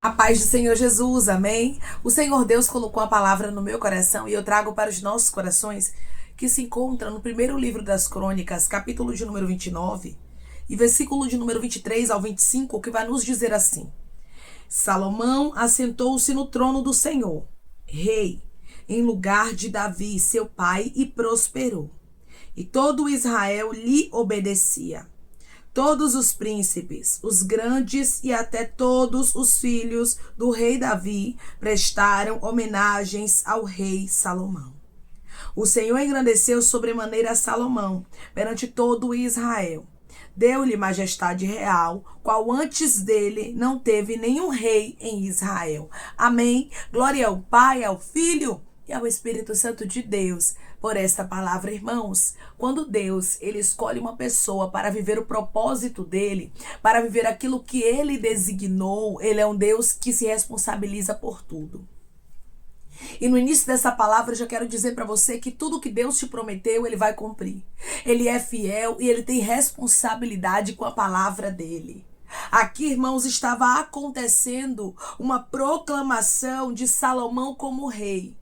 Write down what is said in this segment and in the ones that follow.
A paz do Senhor Jesus, amém? O Senhor Deus colocou a palavra no meu coração e eu trago para os nossos corações, que se encontra no primeiro livro das Crônicas, capítulo de número 29, e versículo de número 23 ao 25, que vai nos dizer assim: Salomão assentou-se no trono do Senhor, rei, em lugar de Davi, seu pai, e prosperou. E todo Israel lhe obedecia. Todos os príncipes, os grandes e até todos os filhos do rei Davi prestaram homenagens ao rei Salomão. O Senhor engrandeceu sobremaneira Salomão perante todo Israel. Deu-lhe majestade real, qual antes dele não teve nenhum rei em Israel. Amém. Glória ao Pai, ao Filho e ao Espírito Santo de Deus. Por esta palavra, irmãos, quando Deus, ele escolhe uma pessoa para viver o propósito dele, para viver aquilo que ele designou, ele é um Deus que se responsabiliza por tudo. E no início dessa palavra eu já quero dizer para você que tudo que Deus te prometeu, ele vai cumprir. Ele é fiel e ele tem responsabilidade com a palavra dele. Aqui, irmãos, estava acontecendo uma proclamação de Salomão como rei.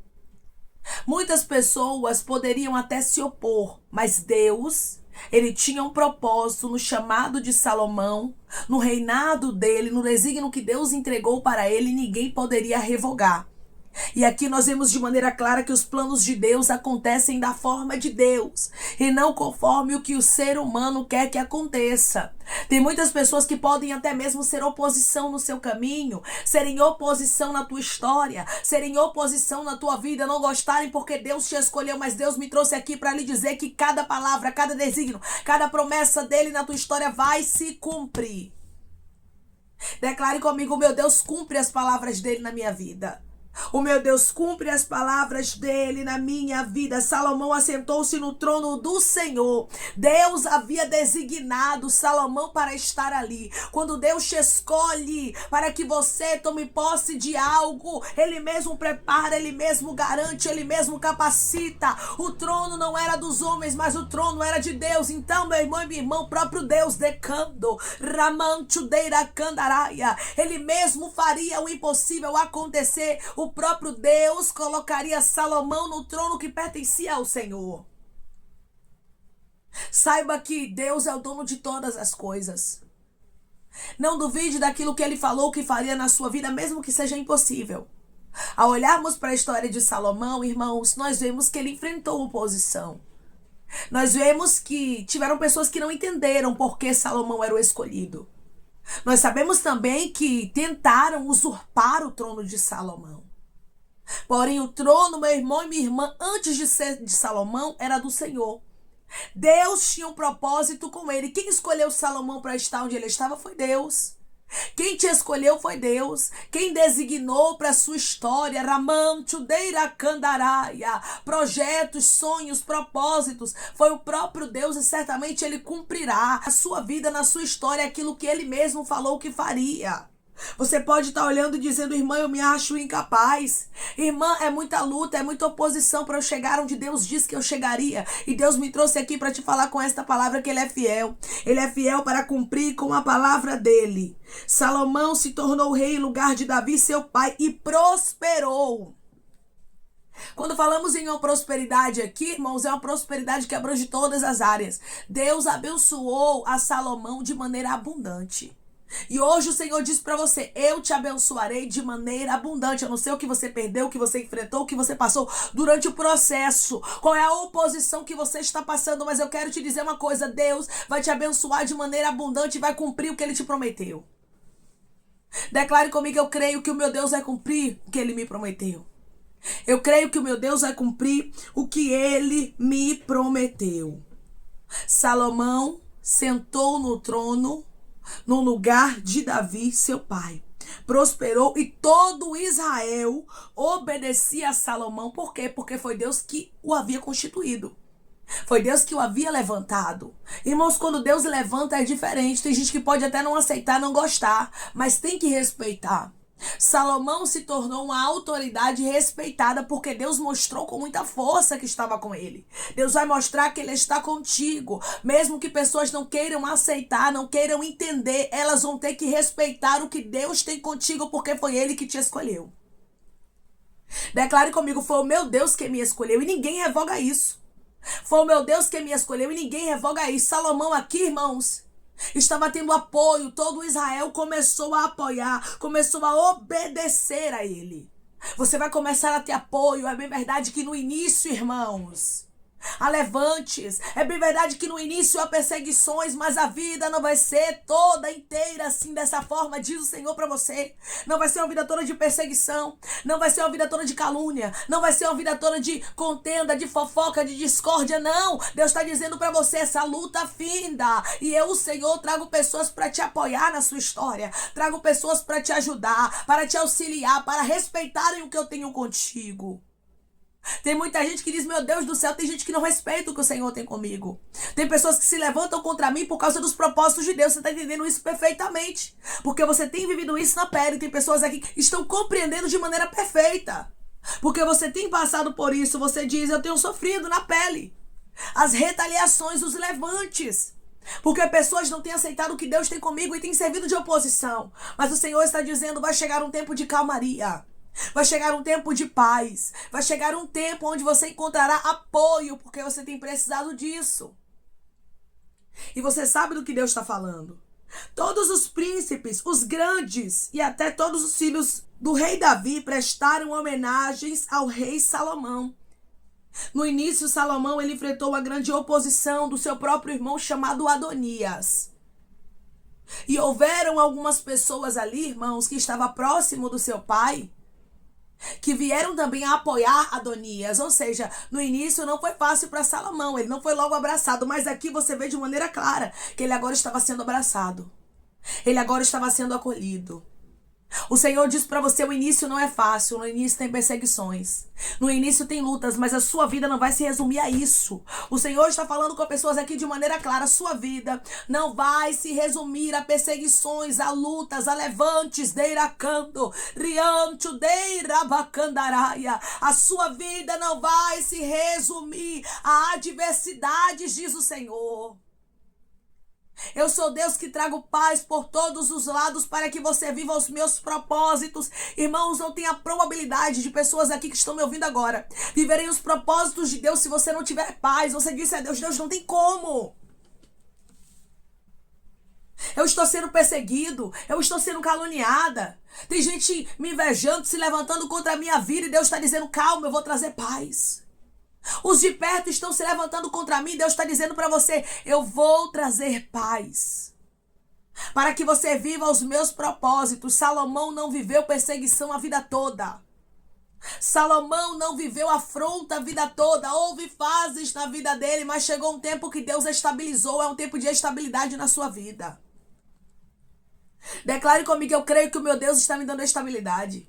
Muitas pessoas poderiam até se opor, mas Deus, ele tinha um propósito no chamado de Salomão, no reinado dele, no desígnio que Deus entregou para ele, ninguém poderia revogar. E aqui nós vemos de maneira clara que os planos de Deus acontecem da forma de Deus e não conforme o que o ser humano quer que aconteça. Tem muitas pessoas que podem até mesmo ser oposição no seu caminho, serem oposição na tua história, serem oposição na tua vida, não gostarem porque Deus te escolheu, mas Deus me trouxe aqui para lhe dizer que cada palavra, cada desígnio, cada promessa dele na tua história vai se cumprir. Declare comigo: meu Deus cumpre as palavras dele na minha vida. O meu Deus cumpre as palavras dele na minha vida. Salomão assentou-se no trono do Senhor. Deus havia designado Salomão para estar ali. Quando Deus te escolhe para que você tome posse de algo, ele mesmo prepara, ele mesmo garante, ele mesmo capacita. O trono não era dos homens, mas o trono era de Deus. Então, meu irmão e minha irmã, o próprio Deus decando, Ramanchudeira Candaraia, ele mesmo faria o impossível acontecer. O próprio Deus colocaria Salomão no trono que pertencia ao Senhor. Saiba que Deus é o dono de todas as coisas. Não duvide daquilo que ele falou que faria na sua vida, mesmo que seja impossível. Ao olharmos para a história de Salomão, irmãos, nós vemos que ele enfrentou oposição. Nós vemos que tiveram pessoas que não entenderam por que Salomão era o escolhido. Nós sabemos também que tentaram usurpar o trono de Salomão. Porém, o trono, meu irmão e minha irmã, antes de ser de Salomão, era do Senhor. Deus tinha um propósito com ele. Quem escolheu Salomão para estar onde ele estava foi Deus. Quem te escolheu foi Deus. Quem designou para a sua história, Ramanchudeira Candaraia, projetos, sonhos, propósitos, foi o próprio Deus e certamente ele cumprirá a sua vida, na sua história, aquilo que ele mesmo falou que faria. Você pode estar olhando e dizendo: irmã, eu me acho incapaz. Irmã, é muita luta, é muita oposição para eu chegar onde Deus disse que eu chegaria. E Deus me trouxe aqui para te falar com esta palavra que ele é fiel. Ele é fiel para cumprir com a palavra dele. Salomão se tornou rei em lugar de Davi, seu pai, e prosperou. Quando falamos em uma prosperidade aqui, irmãos, é uma prosperidade que abrange todas as áreas. Deus abençoou a Salomão de maneira abundante. E hoje o Senhor diz para você: eu te abençoarei de maneira abundante. Eu não sei o que você perdeu, o que você enfrentou, o que você passou durante o processo, qual é a oposição que você está passando, mas eu quero te dizer uma coisa: Deus vai te abençoar de maneira abundante e vai cumprir o que ele te prometeu. Declare comigo: eu creio que o meu Deus vai cumprir o que ele me prometeu. Eu creio que o meu Deus vai cumprir o que ele me prometeu. Salomão sentou no trono no lugar de Davi, seu pai. Prosperou e todo Israel obedecia a Salomão. Por quê? Porque foi Deus que o havia constituído. Foi Deus que o havia levantado. Irmãos, quando Deus levanta é diferente. Tem gente que pode até não aceitar, não gostar, mas tem que respeitar. Salomão se tornou uma autoridade respeitada porque Deus mostrou com muita força que estava com ele. Deus vai mostrar que ele está contigo. Mesmo que pessoas não queiram aceitar, não queiram entender, elas vão ter que respeitar o que Deus tem contigo porque foi ele que te escolheu. Declare comigo, foi o meu Deus que me escolheu e ninguém revoga isso. Foi o meu Deus que me escolheu e ninguém revoga isso. Salomão aqui, irmãos, estava tendo apoio. Todo Israel começou a apoiar, começou a obedecer a ele. Você vai começar a ter apoio. É bem verdade que no início, irmãos, há levantes. É bem verdade que no início há perseguições, mas a vida não vai ser toda inteira assim, dessa forma, diz o Senhor para você. Não vai ser uma vida toda de perseguição, não vai ser uma vida toda de calúnia, não vai ser uma vida toda de contenda, de fofoca, de discórdia, não. Deus está dizendo para você, essa luta finda, e eu, o Senhor, trago pessoas para te apoiar na sua história, trago pessoas para te ajudar, para te auxiliar, para respeitarem o que eu tenho contigo. Tem muita gente que diz, meu Deus do céu, tem gente que não respeita o que o Senhor tem comigo. Tem pessoas que se levantam contra mim por causa dos propósitos de Deus. Você está entendendo isso perfeitamente, porque você tem vivido isso na pele. Tem pessoas aqui que estão compreendendo de maneira perfeita, porque você tem passado por isso. Você diz, eu tenho sofrido na pele as retaliações, os levantes, porque pessoas não têm aceitado o que Deus tem comigo e têm servido de oposição. Mas o Senhor está dizendo, vai chegar um tempo de calmaria, vai chegar um tempo de paz, vai chegar um tempo onde você encontrará apoio, porque você tem precisado disso. E você sabe do que Deus está falando. Todos os príncipes, os grandes e até todos os filhos do rei Davi prestaram homenagens ao rei Salomão. No início, Salomão ele enfrentou uma grande oposição do seu próprio irmão chamado Adonias. E houveram algumas pessoas ali, irmãos, que estavam próximo do seu pai, que vieram também a apoiar Adonias. Ou seja, no início não foi fácil para Salomão, ele não foi logo abraçado, mas aqui você vê de maneira clara que ele agora estava sendo abraçado, ele agora estava sendo acolhido. O Senhor diz para você, o início não é fácil, no início tem perseguições, no início tem lutas, mas a sua vida não vai se resumir a isso. O Senhor está falando com pessoas aqui de maneira clara, a sua vida não vai se resumir a perseguições, a lutas, a levantes, deiracando, riancho, deirabacandaraia. A sua vida não vai se resumir a adversidades, diz o Senhor. Eu sou Deus que trago paz por todos os lados para que você viva os meus propósitos. Irmãos, não tem a probabilidade de pessoas aqui que estão me ouvindo agora viverem os propósitos de Deus se você não tiver paz. Você disse a Deus, Deus não tem como. Eu estou sendo perseguido, eu estou sendo caluniada. Tem gente me invejando, se levantando contra a minha vida e Deus está dizendo, calma, eu vou trazer paz. Os de perto estão se levantando contra mim. Deus está dizendo para você, eu vou trazer paz para que você viva os meus propósitos. Salomão não viveu perseguição a vida toda. Salomão não viveu afronta a vida toda. Houve fases na vida dele, mas chegou um tempo que Deus estabilizou. É um tempo de estabilidade na sua vida. Declare comigo, eu creio que o meu Deus está me dando estabilidade.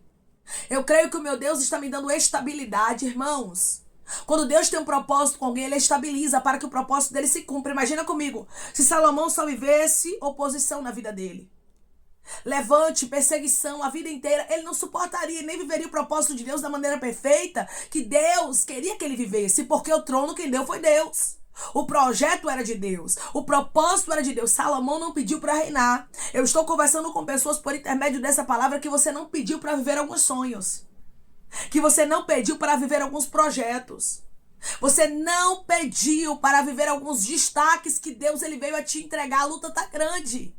Eu creio que o meu Deus está me dando estabilidade, irmãos. Quando Deus tem um propósito com alguém, ele estabiliza para que o propósito dele se cumpra. Imagina comigo, se Salomão só vivesse oposição na vida dele, levante, perseguição a vida inteira, ele não suportaria, nem viveria o propósito de Deus da maneira perfeita que Deus queria que ele vivesse, porque o trono quem deu foi Deus. O projeto era de Deus, o propósito era de Deus. Salomão não pediu para reinar. Eu estou conversando com pessoas por intermédio dessa palavra que você não pediu para viver alguns sonhos, que você não pediu para viver alguns projetos. Você não pediu para viver alguns destaques que Deus ele veio a te entregar. A luta está grande.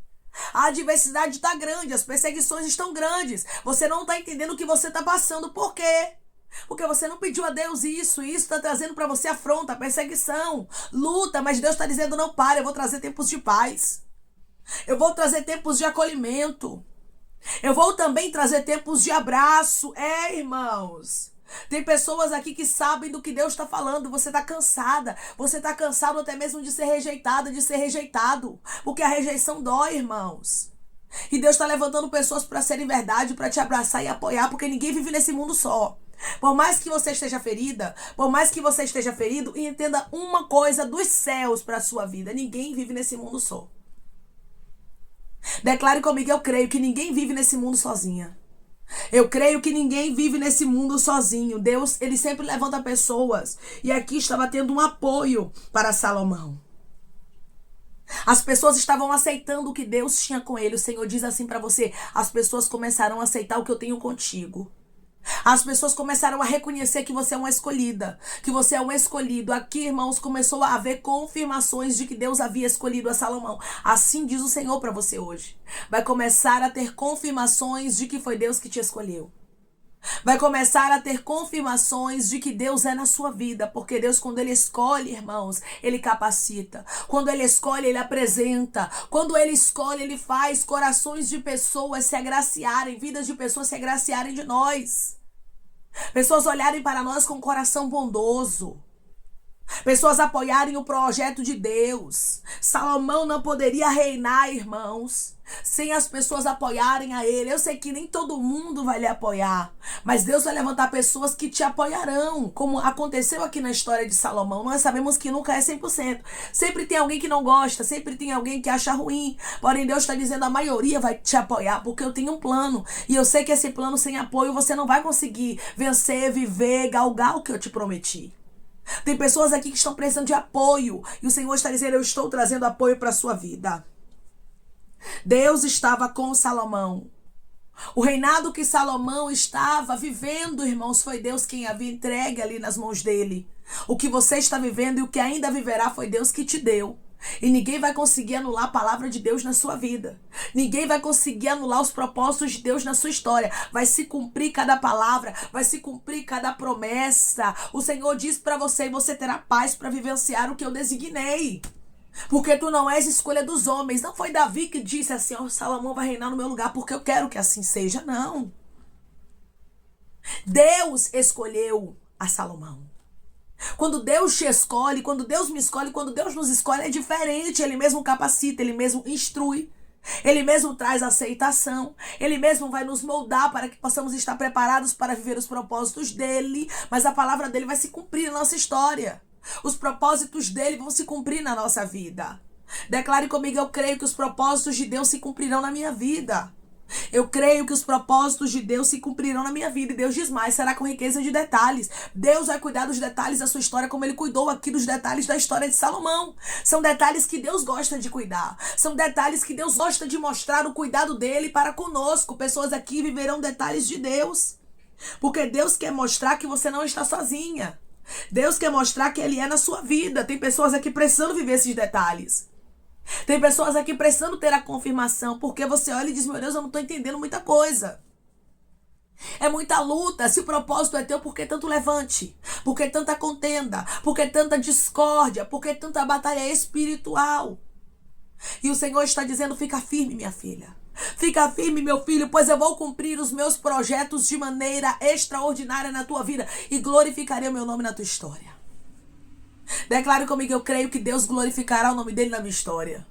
A adversidade está grande. As perseguições estão grandes. Você não está entendendo o que você está passando. Por quê? Porque você não pediu a Deus isso. E isso está trazendo para você afronta, perseguição, luta. Mas Deus está dizendo, não pare, eu vou trazer tempos de paz. Eu vou trazer tempos de acolhimento. Eu vou também trazer tempos de abraço. Irmãos, tem pessoas aqui que sabem do que Deus está falando. Você está cansada. Você está cansado até mesmo de ser rejeitada, de ser rejeitado. Porque a rejeição dói, irmãos. E Deus está levantando pessoas para serem verdade, para te abraçar e apoiar. Porque ninguém vive nesse mundo só. Por mais que você esteja ferida, por mais que você esteja ferido, entenda uma coisa dos céus para a sua vida. Ninguém vive nesse mundo só. Declare comigo, eu creio que ninguém vive nesse mundo sozinha. Eu creio que ninguém vive nesse mundo sozinho. Deus, ele sempre levanta pessoas. E aqui estava tendo um apoio para Salomão. As pessoas estavam aceitando o que Deus tinha com ele. O Senhor diz assim para você: as pessoas começaram a aceitar o que eu tenho contigo. As pessoas começaram a reconhecer que você é uma escolhida, que você é um escolhido. Aqui, irmãos, começou a haver confirmações de que Deus havia escolhido a Salomão. Assim diz o Senhor para você hoje. Vai começar a ter confirmações de que foi Deus que te escolheu. Vai começar a ter confirmações de que Deus é na sua vida, porque Deus, quando Ele escolhe, irmãos, Ele capacita. Quando Ele escolhe, Ele apresenta. Quando Ele escolhe, Ele faz corações de pessoas se agraciarem, vidas de pessoas se agraciarem de nós. Pessoas olharem para nós com um coração bondoso. Pessoas apoiarem o projeto de Deus. Salomão não poderia reinar, irmãos, sem as pessoas apoiarem a ele. Eu sei que nem todo mundo vai lhe apoiar, mas Deus vai levantar pessoas que te apoiarão, como aconteceu aqui na história de Salomão. Nós sabemos que nunca é 100%. Sempre tem alguém que não gosta, sempre tem alguém que acha ruim. Porém, Deus está dizendo: a maioria vai te apoiar, porque eu tenho um plano. E eu sei que esse plano sem apoio você não vai conseguir vencer, viver, galgar o que eu te prometi. Tem pessoas aqui que estão precisando de apoio. E o Senhor está dizendo: eu estou trazendo apoio para a sua vida. Deus estava com Salomão. O reinado que Salomão estava vivendo, irmãos, foi Deus quem havia entregue ali nas mãos dele. O que você está vivendo e o que ainda viverá foi Deus que te deu. E ninguém vai conseguir anular a palavra de Deus na sua vida. Ninguém vai conseguir anular os propósitos de Deus na sua história. Vai se cumprir cada palavra, vai se cumprir cada promessa. O Senhor diz para você: e você terá paz para vivenciar o que eu designei. Porque tu não és escolha dos homens. Não foi Davi que disse assim: ó, Salomão vai reinar no meu lugar porque eu quero que assim seja. Não. Deus escolheu a Salomão. Quando Deus te escolhe, quando Deus me escolhe, quando Deus nos escolhe, é diferente. Ele mesmo capacita, Ele mesmo instrui, Ele mesmo traz aceitação, Ele mesmo vai nos moldar para que possamos estar preparados para viver os propósitos dEle. Mas a palavra dEle vai se cumprir na nossa história. Os propósitos dEle vão se cumprir na nossa vida. Declare comigo: eu creio que os propósitos de Deus se cumprirão na minha vida. Eu creio que os propósitos de Deus se cumprirão na minha vida. E Deus diz mais: será com riqueza de detalhes. Deus vai cuidar dos detalhes da sua história, como Ele cuidou aqui dos detalhes da história de Salomão. São detalhes que Deus gosta de cuidar. São detalhes que Deus gosta de mostrar o cuidado dEle para conosco. Pessoas aqui viverão detalhes de Deus, porque Deus quer mostrar que você não está sozinha. Deus quer mostrar que Ele é na sua vida. Tem pessoas aqui precisando viver esses detalhes. Tem pessoas aqui precisando ter a confirmação, porque você olha e diz: meu Deus, eu não estou entendendo muita coisa. É muita luta. Se o propósito é teu, por que tanto levante? Por que tanta contenda? Por que tanta discórdia? Por que tanta batalha espiritual? E o Senhor está dizendo: fica firme, minha filha. Fica firme, meu filho, pois eu vou cumprir os meus projetos de maneira extraordinária na tua vida e glorificarei o meu nome na tua história. Declare comigo: eu creio que Deus glorificará o nome dele na minha história.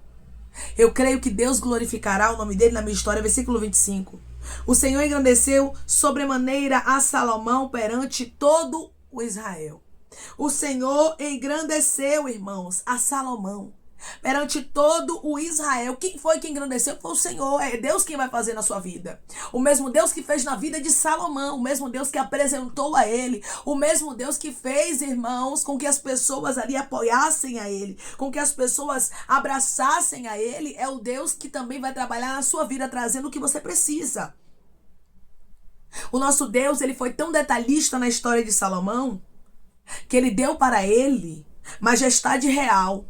Eu creio que Deus glorificará o nome dele na minha história. Versículo 25. O Senhor engrandeceu sobremaneira a Salomão perante todo o Israel. O Senhor engrandeceu, irmãos, a Salomão perante todo o Israel. Quem foi que engrandeceu? Foi o Senhor. É Deus quem vai fazer na sua vida. O mesmo Deus que fez na vida de Salomão, o mesmo Deus que apresentou a ele, o mesmo Deus que fez, irmãos, com que as pessoas ali apoiassem a ele, com que as pessoas abraçassem a ele, é o Deus que também vai trabalhar na sua vida, trazendo o que você precisa. O nosso Deus, ele foi tão detalhista na história de Salomão, que ele deu para ele majestade real,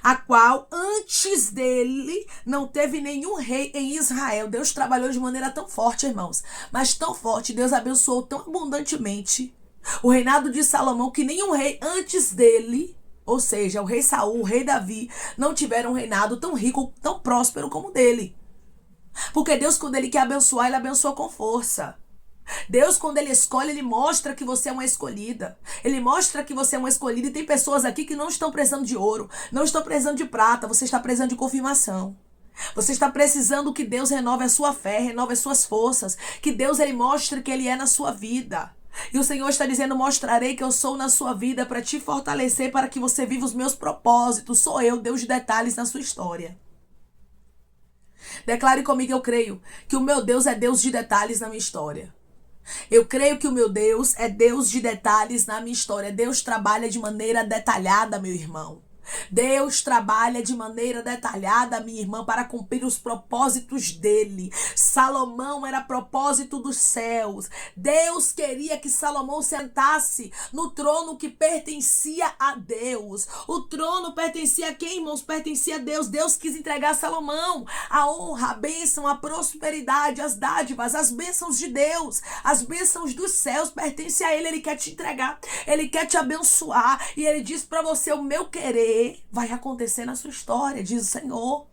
a qual antes dele não teve nenhum rei em Israel. Deus trabalhou de maneira tão forte, irmãos, mas tão forte, Deus abençoou tão abundantemente o reinado de Salomão, que nenhum rei antes dele, ou seja, o rei Saul, o rei Davi, não tiveram um reinado tão rico, tão próspero como o dele. Porque Deus, quando ele quer abençoar, ele abençoa com força. Deus, quando ele escolhe, ele mostra que você é uma escolhida. Ele mostra que você é uma escolhida. E tem pessoas aqui que não estão precisando de ouro, não estão precisando de prata. Você está precisando de confirmação. Você está precisando que Deus renove a sua fé, renove as suas forças. Que Deus, ele mostre que ele é na sua vida. E o Senhor está dizendo: mostrarei que eu sou na sua vida para te fortalecer, para que você viva os meus propósitos. Sou eu, Deus de detalhes na sua história. Declare comigo: eu creio que o meu Deus é Deus de detalhes na minha história. Eu creio que o meu Deus é Deus de detalhes na minha história. Deus trabalha de maneira detalhada, meu irmão. Deus trabalha de maneira detalhada, minha irmã, para cumprir os propósitos dele. Salomão era propósito dos céus. Deus queria que Salomão sentasse no trono que pertencia a Deus. O trono pertencia a quem, irmãos? Pertencia a Deus. Deus quis entregar a Salomão a honra, a bênção, a prosperidade, as dádivas, as bênçãos de Deus, as bênçãos dos céus pertencem a ele. Ele quer te entregar, ele quer te abençoar, e ele diz para você: o meu querer vai acontecer na sua história, diz o Senhor.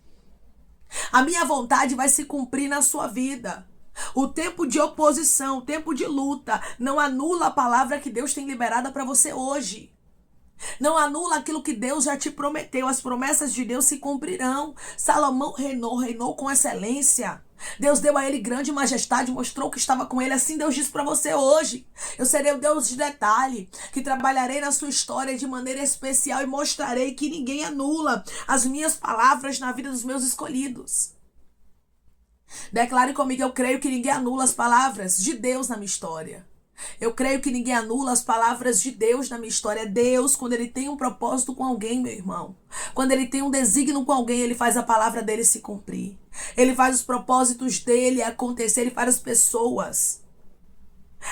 A minha vontade vai se cumprir na sua vida. O tempo de oposição, o tempo de luta, não anula a palavra que Deus tem liberada para você hoje. Não anula aquilo que Deus já te prometeu. As promessas de Deus se cumprirão. Salomão reinou com excelência. Deus deu a ele grande majestade, mostrou que estava com ele. Assim Deus diz para você hoje: eu serei o Deus de detalhe, que trabalharei na sua história de maneira especial e mostrarei que ninguém anula as minhas palavras na vida dos meus escolhidos. Declare comigo: eu creio que ninguém anula as palavras de Deus na minha história. Eu creio que ninguém anula as palavras de Deus na minha história. Deus, quando ele tem um propósito com alguém, meu irmão, quando ele tem um desígnio com alguém, ele faz a palavra dele se cumprir. Ele faz os propósitos dele acontecer. Ele faz as pessoas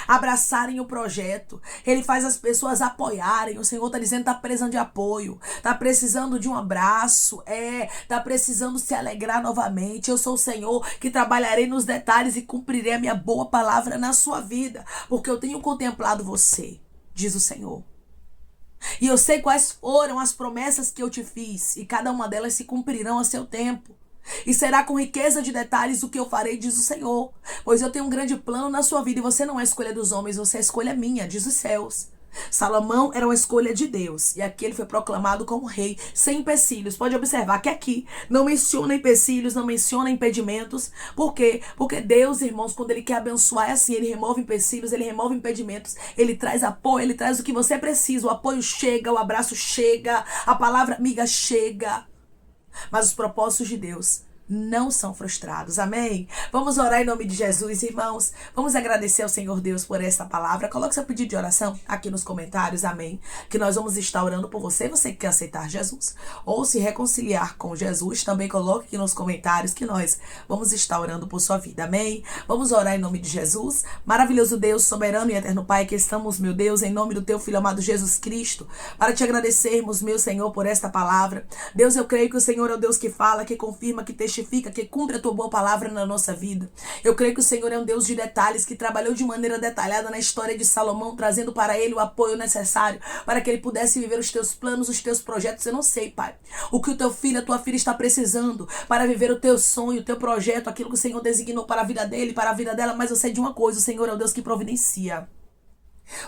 abraçarem o projeto. Ele faz as pessoas apoiarem. O Senhor está dizendo: está precisando de apoio, está precisando de um abraço, está precisando se alegrar novamente. Eu sou o Senhor que trabalharei nos detalhes e cumprirei a minha boa palavra na sua vida, porque eu tenho contemplado você, diz o Senhor. E eu sei quais foram as promessas que eu te fiz, e cada uma delas se cumprirão a seu tempo. E será com riqueza de detalhes o que eu farei, diz o Senhor. Pois eu tenho um grande plano na sua vida, e você não é escolha dos homens, você é escolha minha, diz os céus. Salomão era uma escolha de Deus, e aqui ele foi proclamado como rei, sem empecilhos. Pode observar que aqui não menciona empecilhos, não menciona impedimentos. Por quê? Porque Deus, irmãos, quando ele quer abençoar, é assim: ele remove empecilhos, ele remove impedimentos, ele traz apoio, ele traz o que você precisa. O apoio chega, o abraço chega, a palavra amiga chega. Mas os propósitos de Deus não são frustrados, amém? Vamos orar em nome de Jesus, irmãos. Vamos agradecer ao Senhor Deus por esta palavra. Coloque seu pedido de oração aqui nos comentários, amém? Que nós vamos estar orando por você. Você que quer aceitar Jesus ou se reconciliar com Jesus, também coloque aqui nos comentários que nós vamos estar orando por sua vida, amém? Vamos orar em nome de Jesus. Maravilhoso Deus, soberano e eterno Pai, que estamos, meu Deus, em nome do teu Filho amado Jesus Cristo, para te agradecermos, meu Senhor, por esta palavra. Deus, eu creio que o Senhor é o Deus que fala, que confirma, que testifica, que cumpre a tua boa palavra na nossa vida. Eu creio que o Senhor é um Deus de detalhes, que trabalhou de maneira detalhada na história de Salomão, trazendo para ele o apoio necessário para que ele pudesse viver os teus planos, os teus projetos. Eu não sei, Pai, o que o teu filho, a tua filha está precisando para viver o teu sonho, o teu projeto, aquilo que o Senhor designou para a vida dele, para a vida dela, mas eu sei de uma coisa: o Senhor é o Deus que providencia.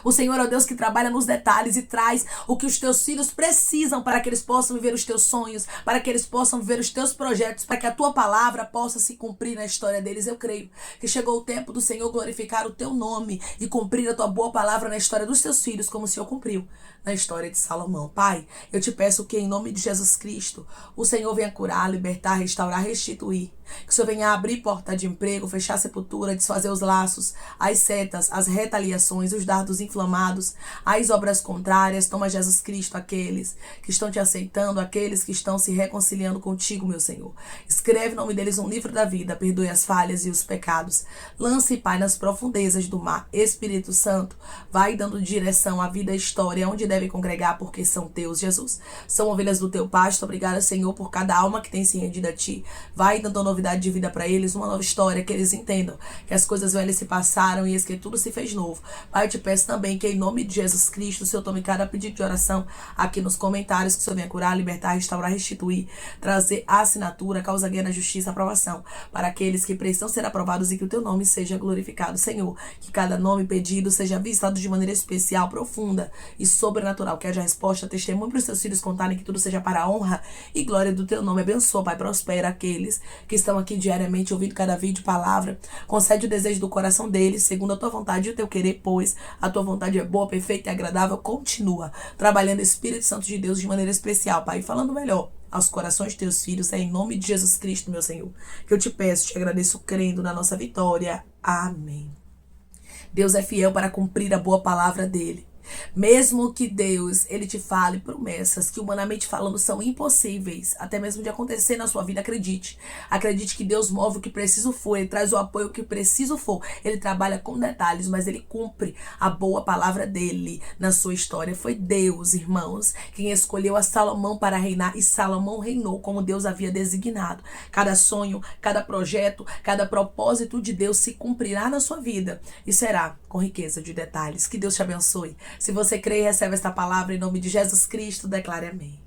O Senhor é o Deus que trabalha nos detalhes e traz o que os teus filhos precisam para que eles possam viver os teus sonhos, para que eles possam viver os teus projetos, para que a tua palavra possa se cumprir na história deles. Eu creio que chegou o tempo do Senhor glorificar o teu nome e cumprir a tua boa palavra na história dos teus filhos, como o Senhor cumpriu na história de Salomão. Pai, eu te peço que em nome de Jesus Cristo, o Senhor venha curar, libertar, restaurar, restituir. Que o Senhor venha abrir porta de emprego, fechar a sepultura, desfazer os laços, as setas, as retaliações, os dardos inflamados, as obras contrárias. Toma, Jesus Cristo, aqueles que estão te aceitando, aqueles que estão se reconciliando contigo, meu Senhor. Escreve o nome deles no livro da vida, perdoe as falhas e os pecados. Lance, Pai, nas profundezas do mar. Espírito Santo, vai dando direção à vida e à história, onde devem congregar, porque são teus, Jesus. São ovelhas do teu pasto. Obrigada, Senhor, por cada alma que tem se rendido a ti. Vai dando novidade de vida para eles, uma nova história, que eles entendam que as coisas velhas se passaram e que tudo se fez novo. Pai, eu te peço também que em nome de Jesus Cristo, o Senhor tome cada pedido de oração aqui nos comentários, que o Senhor venha curar, libertar, restaurar, restituir, trazer a assinatura, causa guia na justiça, aprovação para aqueles que precisam ser aprovados e que o teu nome seja glorificado, Senhor. Que cada nome pedido seja visitado de maneira especial, profunda e sobrenatural, que haja resposta, testemunho para os teus filhos contarem, que tudo seja para a honra e glória do teu nome. Abençoa, Pai, prospera aqueles que estão aqui diariamente ouvindo cada vídeo, palavra. Concede o desejo do coração deles, segundo a tua vontade e o teu querer, pois a tua vontade é boa, perfeita e agradável. Continua trabalhando, Espírito Santo de Deus, de maneira especial, Pai, falando melhor aos corações de teus filhos. É em nome de Jesus Cristo, meu Senhor, que eu te peço, te agradeço, crendo na nossa vitória. Amém. Deus é fiel para cumprir a boa palavra dele. Mesmo que Deus, ele te fale promessas que humanamente falando são impossíveis, até mesmo de acontecer na sua vida, acredite. Acredite que Deus move o que preciso for, ele traz o apoio que preciso for. Ele trabalha com detalhes, mas ele cumpre a boa palavra dele na sua história. Foi Deus, irmãos, quem escolheu a Salomão para reinar, e Salomão reinou como Deus havia designado. Cada sonho, cada projeto, cada propósito de Deus se cumprirá na sua vida e será com riqueza de detalhes. Que Deus te abençoe. Se você crê e recebe esta palavra em nome de Jesus Cristo, declare amém.